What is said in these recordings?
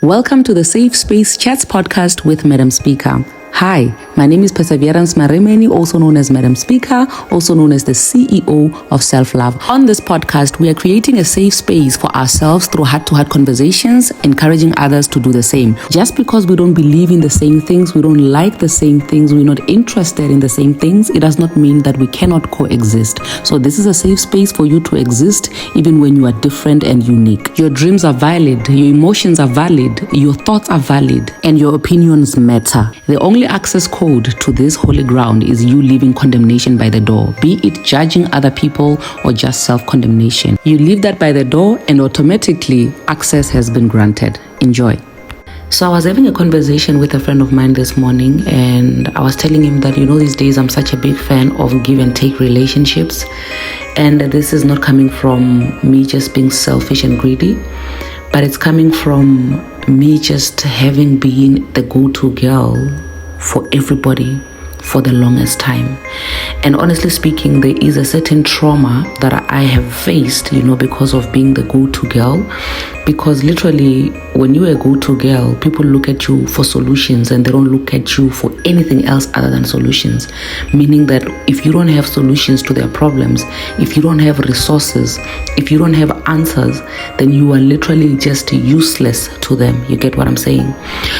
Welcome to the Safe Space Chats podcast with Madam Speaker. Hi, my name is Perseverance Maremeni, also known as Madam Speaker, also known as the CEO of Self Love. On this podcast, we are creating a safe space for ourselves through heart-to-heart conversations, encouraging others to do the same. Just because we don't believe in the same things, we don't like the same things, we're not interested in the same things, it does not mean that we cannot coexist. So this is a safe space for you to exist even when you are different and unique. Your dreams are valid, your emotions are valid, your thoughts are valid, and your opinions matter. The only access code to this holy ground is you leaving condemnation by the door, be it judging other people or just self-condemnation. You leave that by the door and automatically access has been granted. Enjoy. So I was having a conversation with a friend of mine this morning, and I was telling him that, these days I'm such a big fan of give and take relationships, and this is not coming from me just being selfish and greedy, but it's coming from me just having been the go-to girl for everybody for the longest time. And honestly speaking, there is a certain trauma that I have faced, because of being the go-to girl. Because literally, when you're a go-to girl, people look at you for solutions and they don't look at you for anything else other than solutions. Meaning that if you don't have solutions to their problems, if you don't have resources, if you don't have answers, then you are literally just useless to them. You get what I'm saying?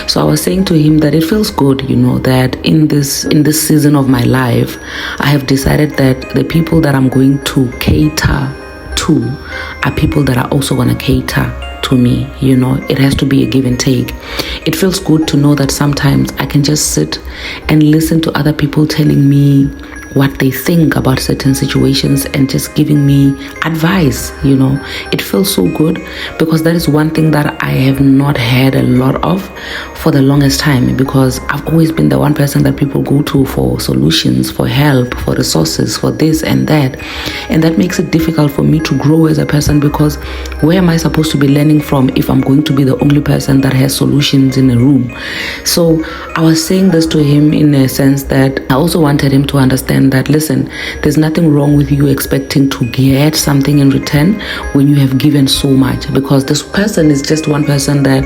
So I was saying to him that it feels good, that in this season of my life, I have decided that the people that I'm going to cater to are people that are also going to cater to me. It has to be a give and take. It feels good to know that sometimes I can just sit and listen to other people telling me what they think about certain situations and just giving me advice. It feels so good, because that is one thing that I have not had a lot of for the longest time, because I've always been the one person that people go to for solutions, for help, for resources, for this and that. And that makes it difficult for me to grow as a person, because where am I supposed to be learning from if I'm going to be the only person that has solutions in a room? So I was saying this to him in a sense that I also wanted him to understand that, listen, there's nothing wrong with you expecting to get something in return when you have given so much, because this person is just one person that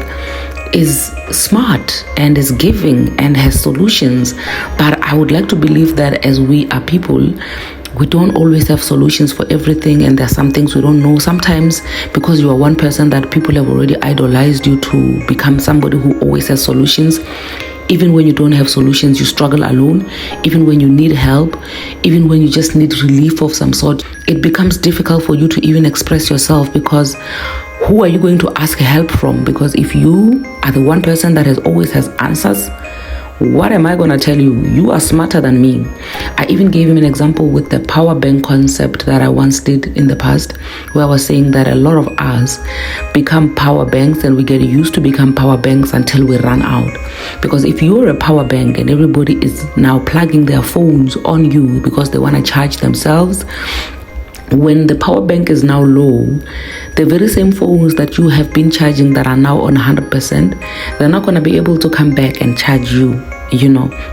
is smart and is giving and has solutions. But I would like to believe that as we are people, we don't always have solutions for everything, and there are some things we don't know. Sometimes because you are one person that people have already idolized you to become somebody who always has solutions. Even when you don't have solutions, you struggle alone. Even when you need help, even when you just need relief of some sort, it becomes difficult for you to even express yourself, because who are you going to ask help from? Because if you are the one person that always has answers, what am I going to tell you? You are smarter than me. I even gave him an example with the power bank concept that I once did in the past, where I was saying that a lot of us become power banks, and we get used to become power banks until we run out. Because if you're a power bank and everybody is now plugging their phones on you because they want to charge themselves, when the power bank is now low, the very same phones that you have been charging that are now on 100%, they're not going to be able to come back and charge you,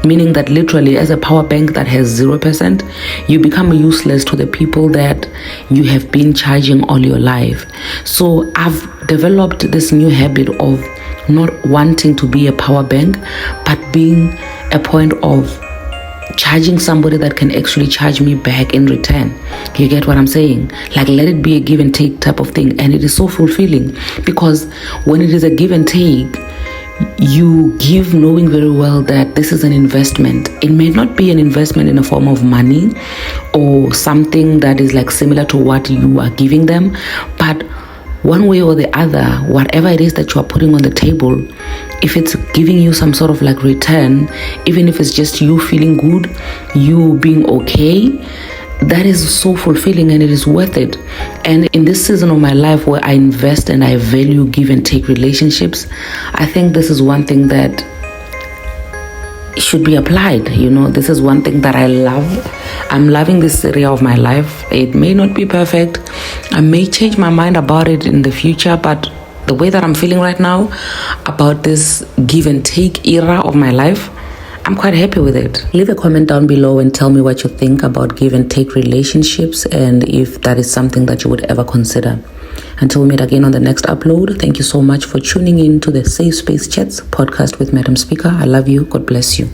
meaning that literally as a power bank that has 0%, you become useless to the people that you have been charging all your life. So I've developed this new habit of not wanting to be a power bank, but being a point of charging somebody that can actually charge me back in return. You get what I'm saying? Like, let it be a give and take type of thing. And it is so fulfilling, because when it is a give and take, you give knowing very well that this is an investment. It may not be an investment in a form of money or something that is like similar to what you are giving them, but one way or the other, whatever it is that you are putting on the table, if it's giving you some sort of like return, even if it's just you feeling good, you being okay, that is so fulfilling and it is worth it. And in this season of my life where I invest and I value give and take relationships, I think this is one thing that should be applied. This is one thing that I love. I'm loving this area of my life. It may not be perfect. I may change my mind about it in the future, but the way that I'm feeling right now about this give and take era of my life, I'm quite happy with it. Leave a comment down below and tell me what you think about give and take relationships, and if that is something that you would ever consider. Until we meet again on the next upload, thank you so much for tuning in to the Safe Space Chats podcast with Madam Speaker. I love you. God bless you.